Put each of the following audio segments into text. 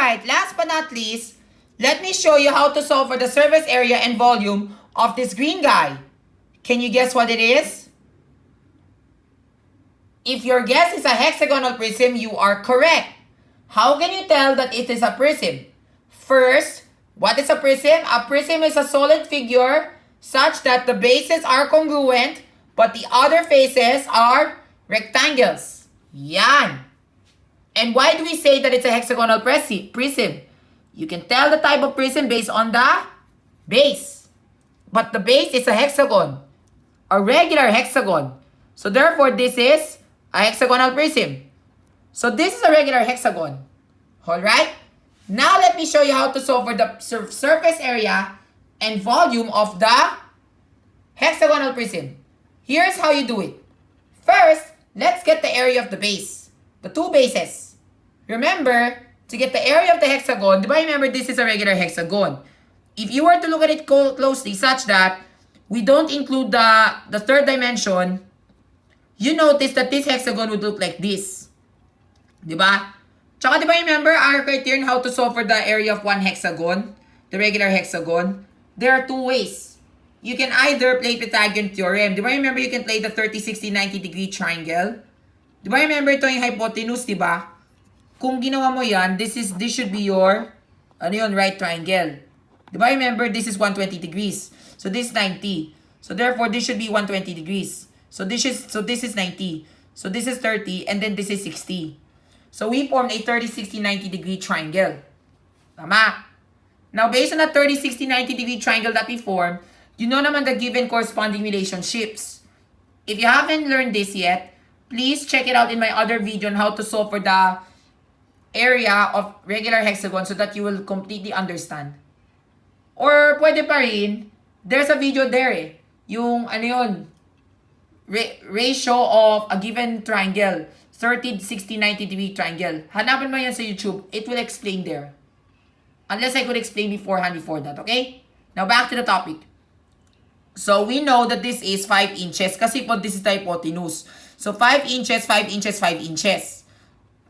Alright, last but not least, let me show you how to solve for the surface area and volume of this green guy. Can you guess what it is? If your guess is a hexagonal prism, you are correct. How can you tell that it is a prism? First, what is a prism? A prism is a solid figure such that the bases are congruent but the other faces are rectangles. Yan. And why do we say that it's a hexagonal prism? You can tell the type of prism based on the base. But the base is a hexagon, a regular hexagon. So therefore, this is a hexagonal prism. So this is a regular hexagon. Alright? Now let me show you how to solve for the surface area and volume of the hexagonal prism. Here's how you do it. First, let's get the area of the base. The two bases. Remember, to get the area of the hexagon, remember this is a regular hexagon. If you were to look at it closely such that we don't include the third dimension, you notice that this hexagon would look like this. Diba? Tsaka diba remember our criterion how to solve for the area of one hexagon, the regular hexagon? There are two ways. You can either play Pythagorean theorem. Diba remember you can play the 30, 60, 90 degree triangle? Diba remember ito yung hypotenuse, diba? Kung ginawa mo yan, this should be your right triangle. Diba remember this is 120 degrees. So this is 90. So therefore this should be 120 degrees. So this is 90. So this is 30 and then this is 60. So we formed a 30, 60, 90 degree triangle. Tama. Now based on that 30, 60, 90 degree triangle that we formed, you know naman the given corresponding relationships. If you haven't learned this yet, please check it out in my other video on how to solve for the area of regular hexagon so that you will completely understand. Or pwede pa rin, there's a video there eh. Yung ratio of a given triangle. 30, 60, 90 degree triangle. Hanapin mo yan sa YouTube. It will explain there. Unless I could explain beforehand before that, okay? Now back to the topic. So we know that this is 5 inches kasi po this is the hypotenuse. So 5 inches, 5 inches, 5 inches.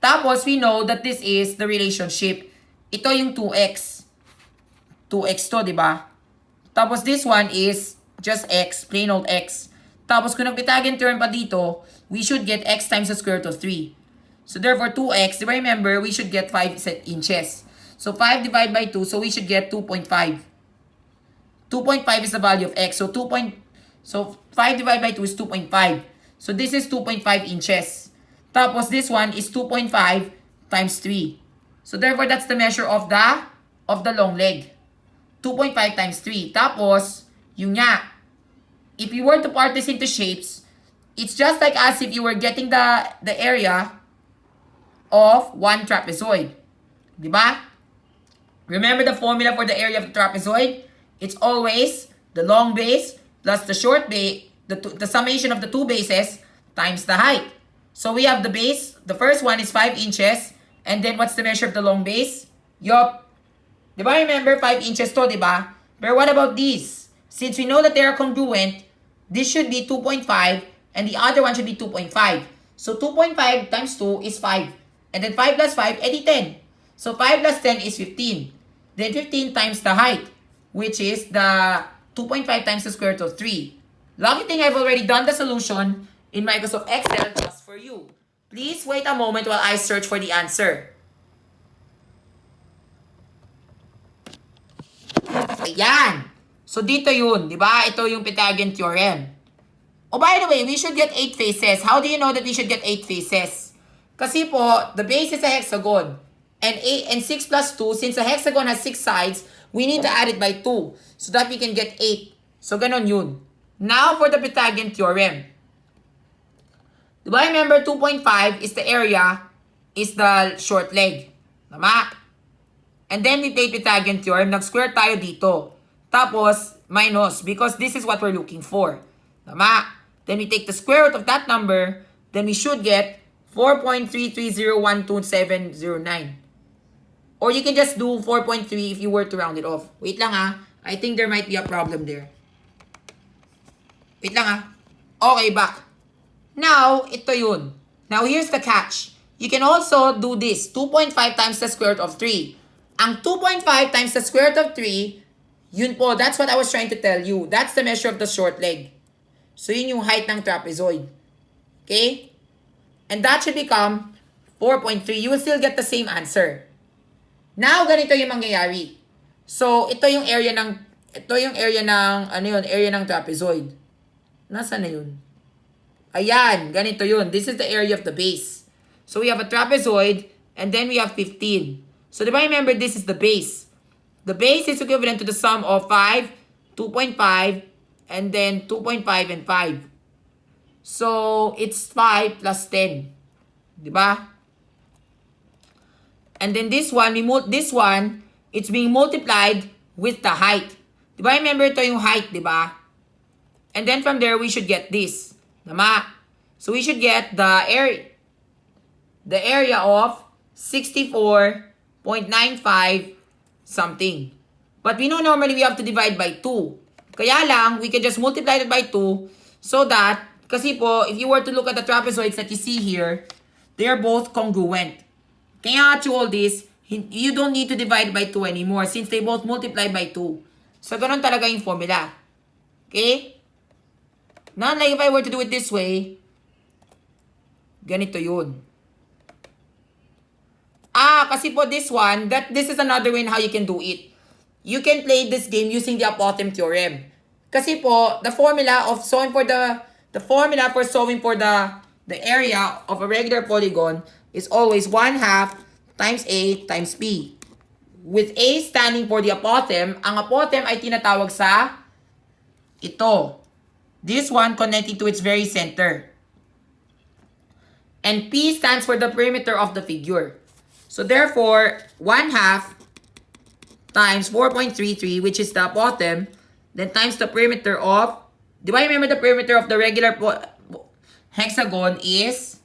Tapos we know that this is the relationship. Ito yung 2x. 2x to, di ba? Tapos this one is just x, plain old x. Tapos kung nag-Pythagorean theorem pa dito, we should get x times the square root of 3. So therefore 2x, di ba remember, we should get 5 inches. So 5 divided by 2, so we should get 2.5. 2.5 is the value of x. So 5 divided by 2 is 2.5. So this is 2.5 inches. Tapos this one is 2.5 times 3. So therefore that's the measure of the long leg. 2.5 times 3. Tapos yung nga, if you were to part this into shapes, it's just like as if you were getting the area of one trapezoid. Diba? Remember the formula for the area of the trapezoid? It's always the long base plus the short base, the summation of the two bases times the height. So we have the base. The first one is 5 inches. And then what's the measure of the long base? Yup. Diba remember 5 inches to, diba? But what about these? Since we know that they are congruent, this should be 2.5 and the other one should be 2.5. So 2.5 times 2 is 5. And then 5 plus 5, edi 10. So 5 plus 10 is 15. Then 15 times the height, which is the 2.5 times the square root of 3. Lucky thing I've already done the solution in Microsoft Excel just for you. Please wait a moment while I search for the answer. Ayan. So dito yun, di ba? Ito yung Pythagorean theorem. Oh, by the way, we should get 8 faces. How do you know that we should get 8 faces? Kasi po, the base is a hexagon. And 6 plus 2, since a hexagon has 6 sides, we need to add it by 2 so that we can get 8. So ganon yun. Now for the Pythagorean theorem. Diba remember 2.5 is the area, is the short leg. Tama? And then we play Pythagorean theorem, nag-square tayo dito. Tapos, minus, because this is what we're looking for. Tama? Then we take the square root of that number, then we should get 4.3301279. Or you can just do 4.3 if you were to round it off. Wait lang ha. I think there might be a problem there. Wait lang ha. Okay, back. Now, ito yun. Now, here's the catch. You can also do this. 2.5 times the square root of 3. Ang 2.5 times the square root of 3, yun po, that's what I was trying to tell you. That's the measure of the short leg. So, yun yung height ng trapezoid. Okay? And that should become 4.3. You will still get the same answer. Now, ganito yung mangyayari. So, ito yung area ng, area ng trapezoid. Nasaan na yun? Ayan, ganito yun. This is the area of the base. So, we have a trapezoid, and then we have 15. So, di ba remember, this is the base. The base is equivalent to the sum of 5, 2.5, and then 2.5 and 5. So, it's 5 plus 10. Di ba? And then this one, it's being multiplied with the height. Di ba remember, ito yung height, di ba? And then from there, we should get this. Tama? So, we should get the area of 64.95 something. But we know normally we have to divide by 2. Kaya lang, we can just multiply it by 2 so that, kasi po, if you were to look at the trapezoids that you see here, they are both congruent. Kaya to all this, you don't need to divide by 2 anymore since they both multiply by 2. So, ganun talaga yung formula. Okay? Not like if I were to do it this way, ganito yun. Kasi po this one, this is another way how you can do it. You can play this game using the apothem theorem. Kasi po, the formula for solving for the area of a regular polygon is always 1/2 times A times B. With A standing for the apothem, ang apothem ay tinatawag sa ito. This one connecting to its very center. And P stands for the perimeter of the figure. So therefore, 1/2 times 4.33, which is the apothem, then times the perimeter of, do I remember the perimeter of the regular hexagon is,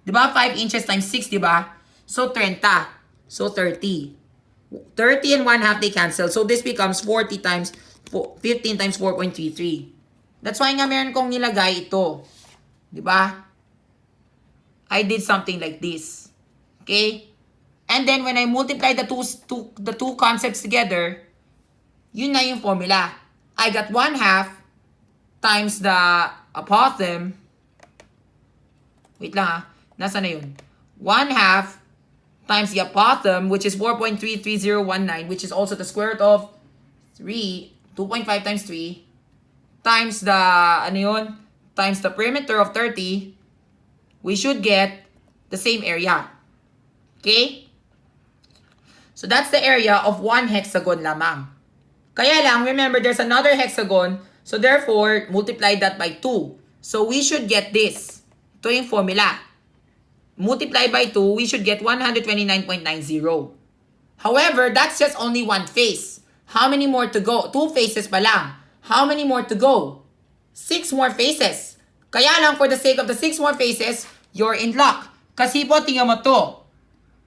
di ba, 5 inches times 6, di ba? So 30. So 30. 30 and 1/2, they cancel. So this becomes 40 times 15 times 4.33. That's why nga meron kong nilagay ito. Di ba? I did something like this. Okay? And then when I multiply the two concepts together, yun na yung formula. I got 1/2 times the apothem. Wait lang Nasaan na yun? 1/2 times the apothem, which is 4.33019, which is also the square root of 2.5 times 3, times the, times the perimeter of 30, we should get the same area. Okay? So that's the area of one hexagon lamang. Kaya lang, remember, there's another hexagon, so therefore, multiply that by 2. So we should get this. Ito yung formula. Multiply by 2, we should get 129.90. However, that's just only one face. How many more to go? 2 faces pa lang. How many more to go? 6 more faces. Kaya lang, for the sake of the 6 more faces, you're in luck. Kasi po, tingnan mo to.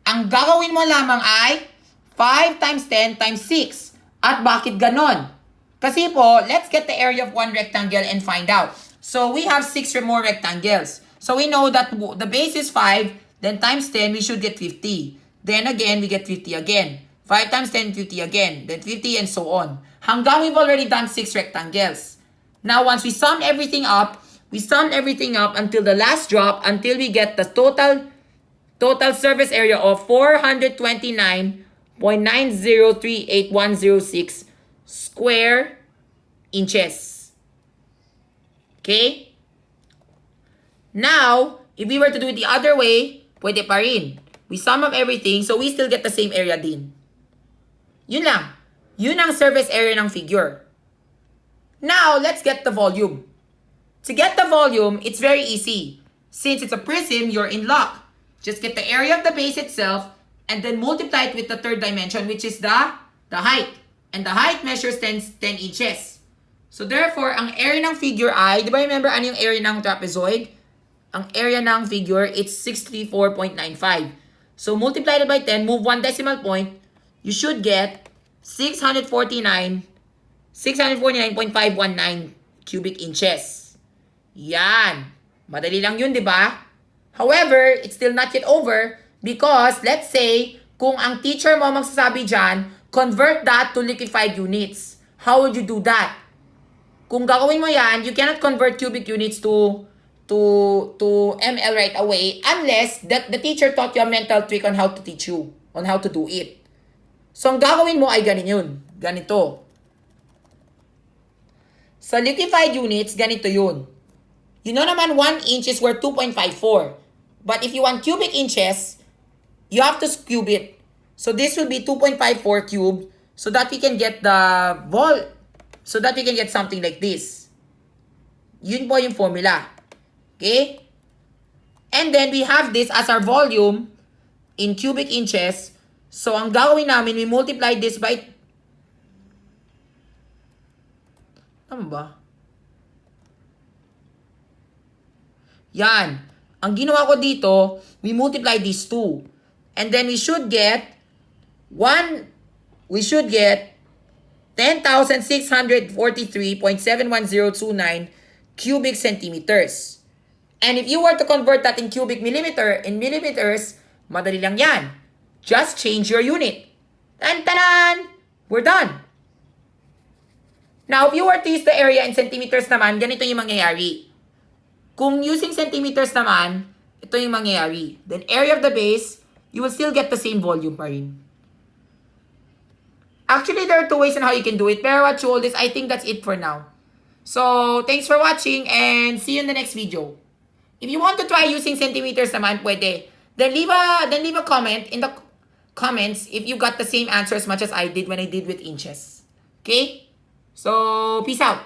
Ang gagawin mo lamang ay 5 times 10 times 6. At bakit ganon? Kasi po, let's get the area of one rectangle and find out. So, we have 6 or more rectangles. So, we know that the base is 5, then times 10, we should get 50. Then again, we get 50 again. 5 times 10, 50 again. Then 50 and so on. Hanggang we've already done 6 rectangles. Now, once we sum everything up until the last drop, until we get the total surface area of 429.9038106 square inches. Okay? Now, if we were to do it the other way, pwede pa rin. We sum up everything, so we still get the same area din. Yun lang. Yun ang surface area ng figure. Now, let's get the volume. To get the volume, it's very easy. Since it's a prism, you're in luck. Just get the area of the base itself and then multiply it with the third dimension, which is the height. And the height measures 10 inches. So therefore, ang area ng figure ay, di ba remember ano yung area ng trapezoid? Ang area ng figure, it's 64.95. So multiply it by 10, move 1 decimal point, you should get 649.519 cubic inches. Yan. Madali lang yun, di ba? However, it's still not yet over because let's say Kung ang teacher mo magsasabi dyan, convert that to liquefied units. How would you do that? Kung gagawin mo yan, you cannot convert cubic units to ml right away unless the teacher taught you a mental trick on how to teach you, on how to do it. So, ang gagawin mo ay ganito yun. Ganito. Sa liquefied units, ganito yun. You know naman 1 inch is worth 2.54. But if you want cubic inches, you have to cube it. So this will be 2.54 cubed so that we can get the so that we can get something like this. Yun po yung formula. Okay? And then we have this as our volume in cubic inches. So ang gagawin namin, we multiply this by... Tama ba? Yan. Ang ginawa ko dito, we multiply these two. And then we should get 10,643.71029 cubic centimeters. And if you were to convert that in cubic millimeters, madali lang yan. Just change your unit. Tan-tanan! We're done. Now, if you were to use the area in centimeters naman, ganito yung mangyayari. Kung using centimeters naman, ito yung mangyayari. Then, area of the base, you will still get the same volume pa rin. Actually, there are two ways on how you can do it. Pero what you hold is, I think that's it for now. So, thanks for watching and see you in the next video. If you want to try using centimeters naman, pwede. Then leave a comment in the comments if you got the same answer as much as I did when I did with inches. Okay? So, peace out.